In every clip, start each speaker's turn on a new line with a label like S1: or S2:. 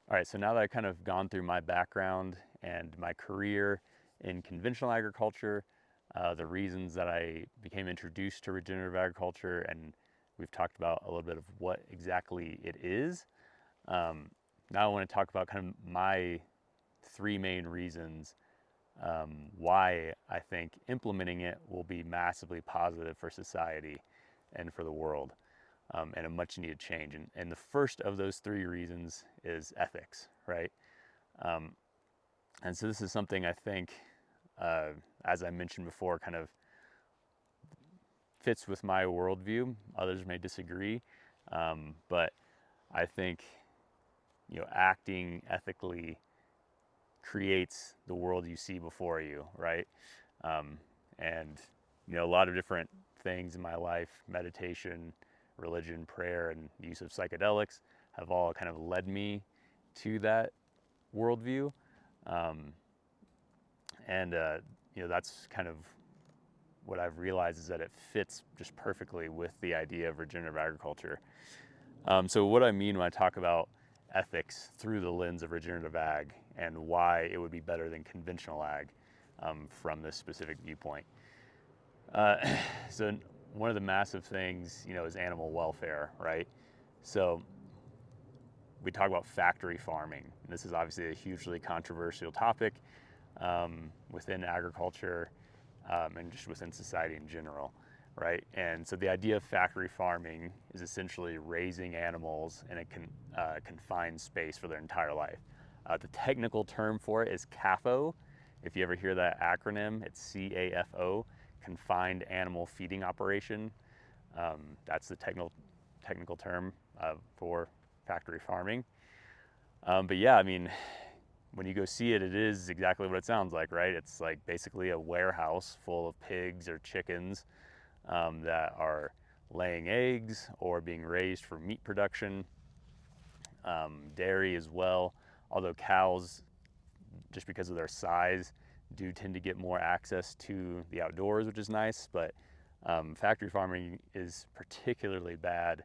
S1: All right, so now that I've kind of gone through my background and my career in conventional agriculture, the reasons that I became introduced to regenerative agriculture, and we've talked about a little bit of what exactly it is. Now I want to talk about kind of my three main reasons why I think implementing it will be massively positive for society and for the world, and a much needed change. And the first of those three reasons is ethics, right? And so this is something I think, uh, as I mentioned before, kind of fits with my worldview. Others may disagree, but I think acting ethically creates the world you see before you, right? Um, and a lot of different things in my life, meditation, religion, prayer, and use of psychedelics have all kind of led me to that worldview. Um, and that's kind of what I've realized is that it fits just perfectly with the idea of regenerative agriculture. So what I mean when I talk about ethics through the lens of regenerative ag and why it would be better than conventional ag, from this specific viewpoint. Uh, so one of the massive things, is animal welfare, right? So we talk about factory farming. And this is obviously a hugely controversial topic within agriculture, and just within society in general, right? And so the idea of factory farming is essentially raising animals in a confined space for their entire life. The technical term for it is CAFO. If you ever hear that acronym, it's CAFO, Confined Animal Feeding Operation. That's the technical term for factory farming. But yeah, I mean, when you go see it, it is exactly what it sounds like, right? It's like basically a warehouse full of pigs or chickens that are laying eggs or being raised for meat production, dairy as well. Although cows, just because of their size, do tend to get more access to the outdoors, which is nice. But factory farming is particularly bad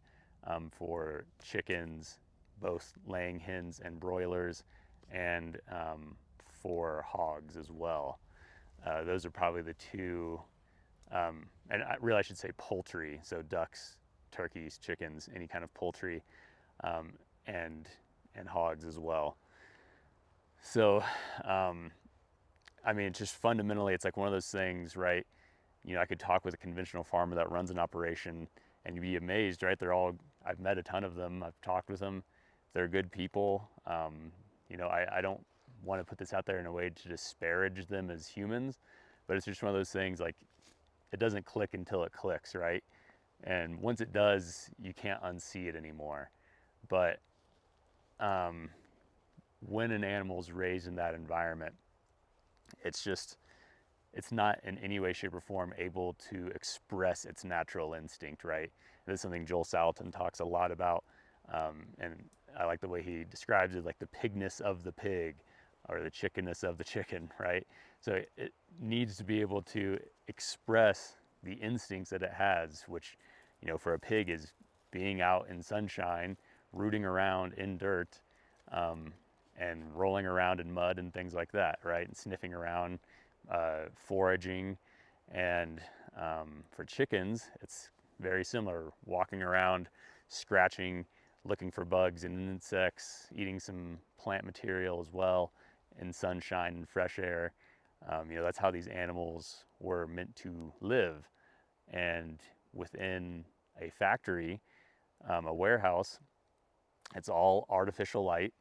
S1: for chickens, both laying hens and broilers, and for hogs as well. Those are probably the two, and I should say poultry, so ducks, turkeys, chickens, any kind of poultry, um, and and hogs as well. So, um, I mean, it's just fundamentally, it's like one of those things, right? I could talk with a conventional farmer that runs an operation, and you'd be amazed, right? I've met a ton of them. I've talked with them. They're good people. I don't want to put this out there in a way to disparage them as humans, but it's just one of those things like it doesn't click until it clicks, right? And once it does, you can't unsee it anymore. But um, when an animal's raised in that environment, it's just it's not in any way, shape, or form able to express its natural instinct, right? And this is something Joel Salatin talks a lot about, and I like the way he describes it, like the pigness of the pig, or the chickenness of the chicken, right? So it needs to be able to express the instincts that it has, which, for a pig is being out in sunshine, rooting around in dirt, um, and rolling around in mud and things like that, right? And sniffing around, foraging, and for chickens, it's very similar. Walking around, scratching, looking for bugs and insects, eating some plant material as well in sunshine and fresh air. That's how these animals were meant to live. And within a factory, a warehouse, it's all artificial light.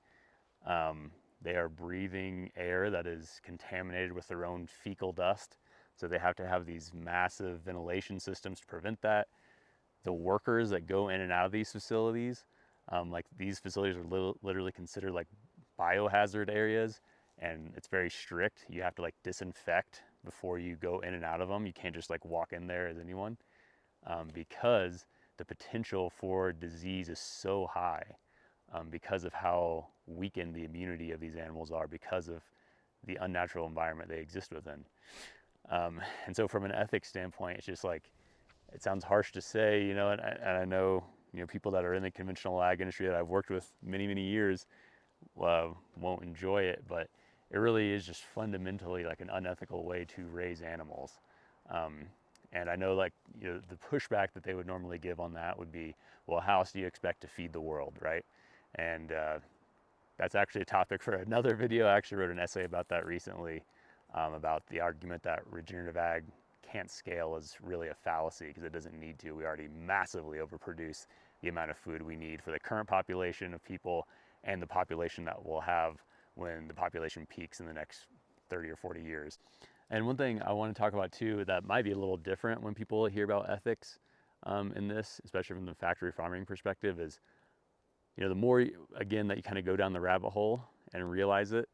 S1: Um, they are breathing air that is contaminated with their own fecal dust. So they have to have these massive ventilation systems to prevent that. The workers that go in and out of these facilities, like these facilities are literally considered like biohazard areas, and it's very strict. You have to like disinfect before you go in and out of them. You can't just like walk in there as anyone, because the potential for disease is so high, because of how weakened the immunity of these animals are because of the unnatural environment they exist within. And so from an ethics standpoint, it's just like, it sounds harsh to say, and I know, people that are in the conventional ag industry that I've worked with many, many years won't enjoy it, but it really is just fundamentally like an unethical way to raise animals. Um, and I know, like, the pushback that they would normally give on that would be, well, how else do you expect to feed the world, right? And that's actually a topic for another video. I actually wrote an essay about that recently, about the argument that regenerative ag can't scale is really a fallacy because it doesn't need to. We already massively overproduce the amount of food we need for the current population of people and the population that we'll have when the population peaks in the next 30 or 40 years. And one thing I want to talk about too that might be a little different when people hear about ethics in this, especially from the factory farming perspective, is, the more, again, that you kind of go down the rabbit hole and realize it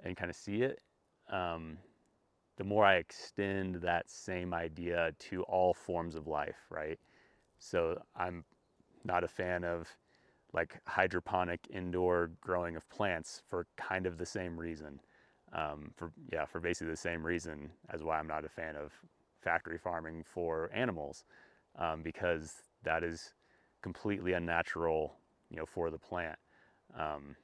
S1: and kind of see it, um, the more I extend that same idea to all forms of life, right? So I'm not a fan of like hydroponic indoor growing of plants for kind of the same reason. For basically the same reason as why I'm not a fan of factory farming for animals, because that is completely unnatural, for the plant. Um,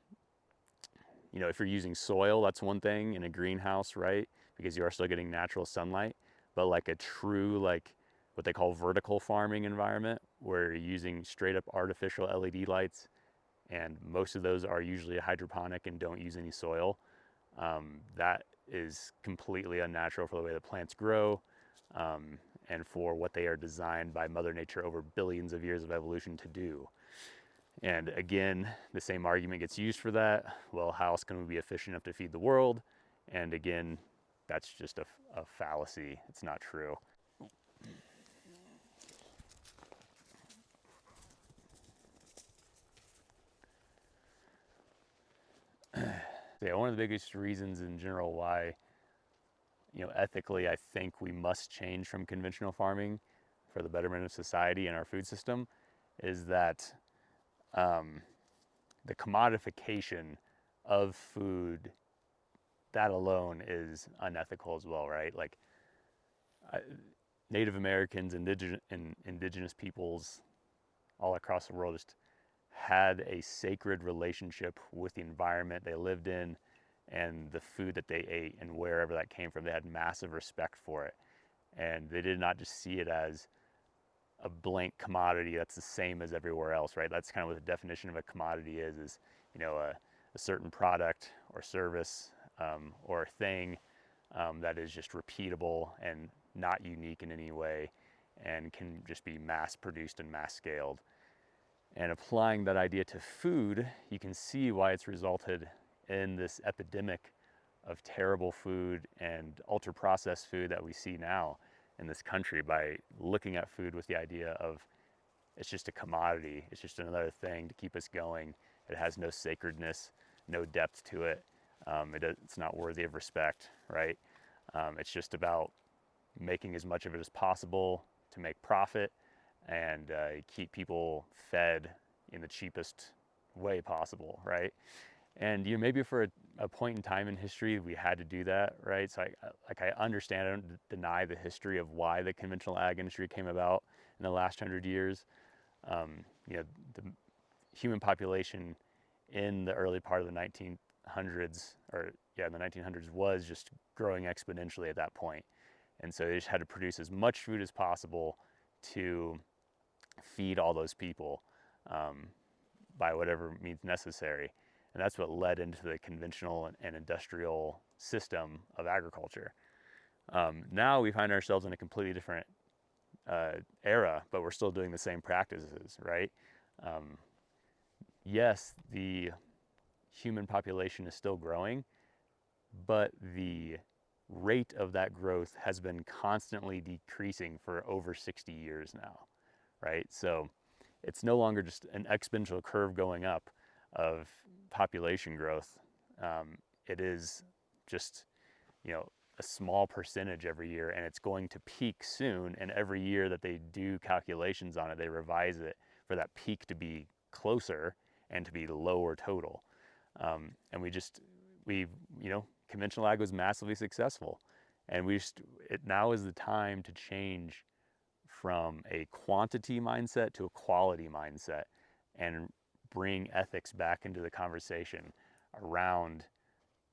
S1: if you're using soil, that's one thing in a greenhouse, right? Because you are still getting natural sunlight. But like a true, like what they call vertical farming environment, where you're using straight up artificial LED lights, and most of those are usually hydroponic and don't use any soil. That is completely unnatural for the way the plants grow, and for what they are designed by Mother Nature over billions of years of evolution to do. And again, the same argument gets used for that. Well, how else can we be efficient enough to feed the world? And again, that's just a fallacy. It's not true. Yeah, one of the biggest reasons in general why, ethically, I think we must change from conventional farming for the betterment of society and our food system is that um, the commodification of food, that alone is unethical as well, right? Like, I, Native Americans, indigenous peoples all across the world just had a sacred relationship with the environment they lived in and the food that they ate and wherever that came from. They had massive respect for it. And they did not just see it as a blank commodity that's the same as everywhere else, right? That's kind of what the definition of a commodity is a certain product or service, or thing, that is just repeatable and not unique in any way and can just be mass produced and mass scaled. And applying that idea to food, you can see why it's resulted in this epidemic of terrible food and ultra processed food that we see now in this country, by looking at food with the idea of it's just a commodity, it's just another thing to keep us going. It has no sacredness, no depth to it. It's not worthy of respect, right? It's just about making as much of it as possible to make profit and keep people fed in the cheapest way possible, right? And maybe for a point in time in history, we had to do that, right? So I understand, I don't deny the history of why the conventional ag industry came about in the last 100 years. The human population in the early part of the 1900s, the 1900s, was just growing exponentially at that point. And so they just had to produce as much food as possible to feed all those people, by whatever means necessary. And that's what led into the conventional and industrial system of agriculture. Now we find ourselves in a completely different era, but we're still doing the same practices, right? Um, yes, the human population is still growing, but the rate of that growth has been constantly decreasing for over 60 years now, right? So it's no longer just an exponential curve going up of population growth. It is just, a small percentage every year, and it's going to peak soon. And every year that they do calculations on it, they revise it for that peak to be closer and to be lower total. And conventional ag was massively successful. And now is the time to change from a quantity mindset to a quality mindset and bring ethics back into the conversation. around,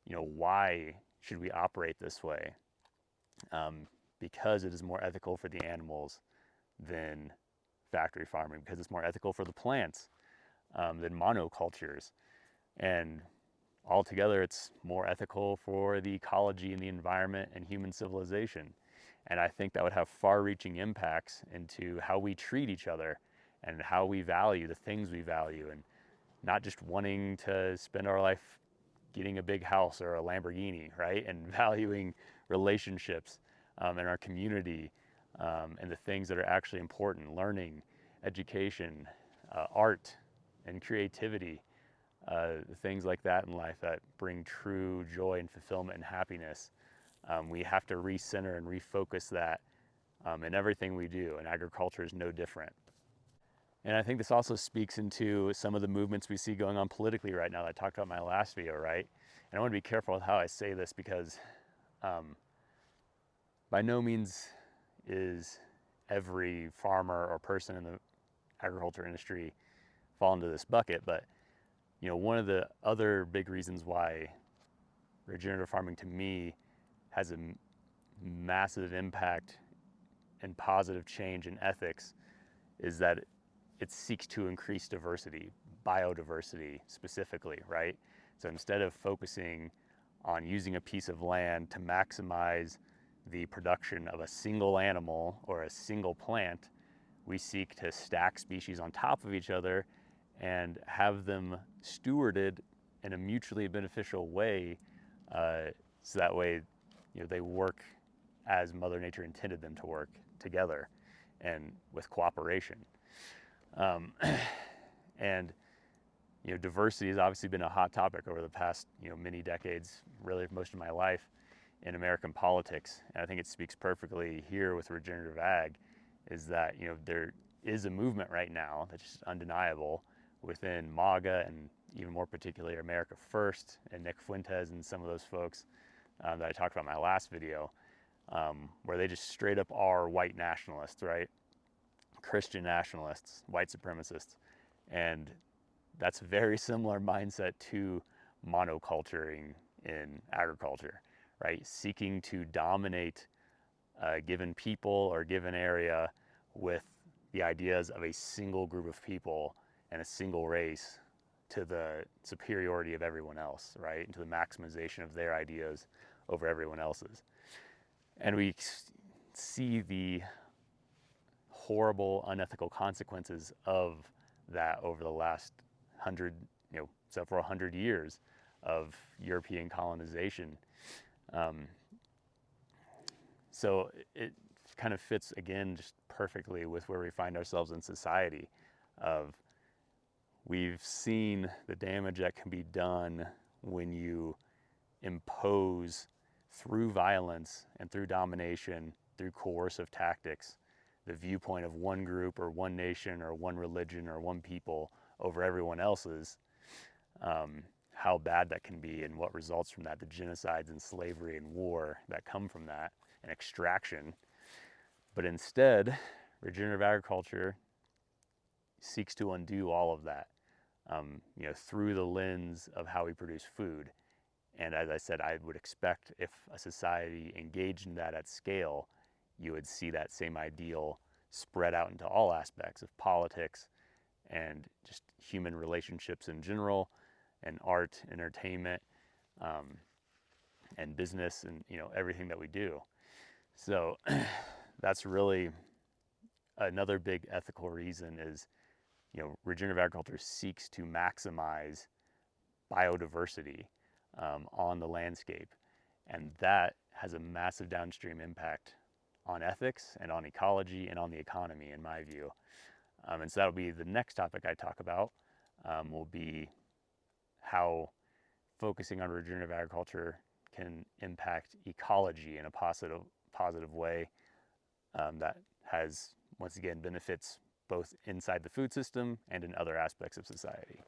S1: why should we operate this way? Because it is more ethical for the animals than factory farming, because it's more ethical for the plants than monocultures. And altogether, it's more ethical for the ecology and the environment and human civilization. And I think that would have far-reaching impacts into how we treat each other and how we value the things we value, and not just wanting to spend our life getting a big house or a Lamborghini, right? And valuing relationships in our community and the things that are actually important: learning, education, art, and creativity. Things like that in life that bring true joy and fulfillment and happiness. We have to recenter and refocus that in everything we do, and agriculture is no different. And I think this also speaks into some of the movements we see going on politically right now that I talked about in my last video, right? And I want to be careful with how I say this, because by no means is every farmer or person in the agriculture industry fall into this bucket, but one of the other big reasons why regenerative farming to me has a massive impact and positive change in ethics is that it seeks to increase diversity, biodiversity specifically, right? So instead of focusing on using a piece of land to maximize the production of a single animal or a single plant, we seek to stack species on top of each other and have them stewarded in a mutually beneficial way, so that way they work as Mother Nature intended them to work together and with cooperation. And diversity has obviously been a hot topic over the past many decades, really most of my life in American politics. And I think it speaks perfectly here with regenerative ag, is that there is a movement right now that's just undeniable within MAGA, and even more particularly America First and Nick Fuentes and some of those folks that I talked about in my last video, where they just straight up are white nationalists, right? Christian nationalists, white supremacists. And that's a very similar mindset to monoculturing in agriculture, right? Seeking to dominate a given people or given area with the ideas of a single group of people and a single race to the superiority of everyone else, right? And to the maximization of their ideas over everyone else's. And we see the horrible, unethical consequences of that over the last several hundred years of European colonization. So it kind of fits, again, just perfectly with where we find ourselves in society. We've seen the damage that can be done when you impose through violence and through domination, through coercive tactics, the viewpoint of one group or one nation or one religion or one people over everyone else's. How bad that can be and what results from that, the genocides and slavery and war that come from that, and extraction. But instead, regenerative agriculture seeks to undo all of that, through the lens of how we produce food. And as I said, I would expect if a society engaged in that at scale, you would see that same ideal spread out into all aspects of politics and just human relationships in general, and art, entertainment, and business, and everything that we do. So that's really another big ethical reason is, regenerative agriculture seeks to maximize biodiversity on the landscape. And that has a massive downstream impact on ethics and on ecology and on the economy, in my view. And so that'll be the next topic I talk about, will be how focusing on regenerative agriculture can impact ecology in a positive way that has, once again, benefits both inside the food system and in other aspects of society.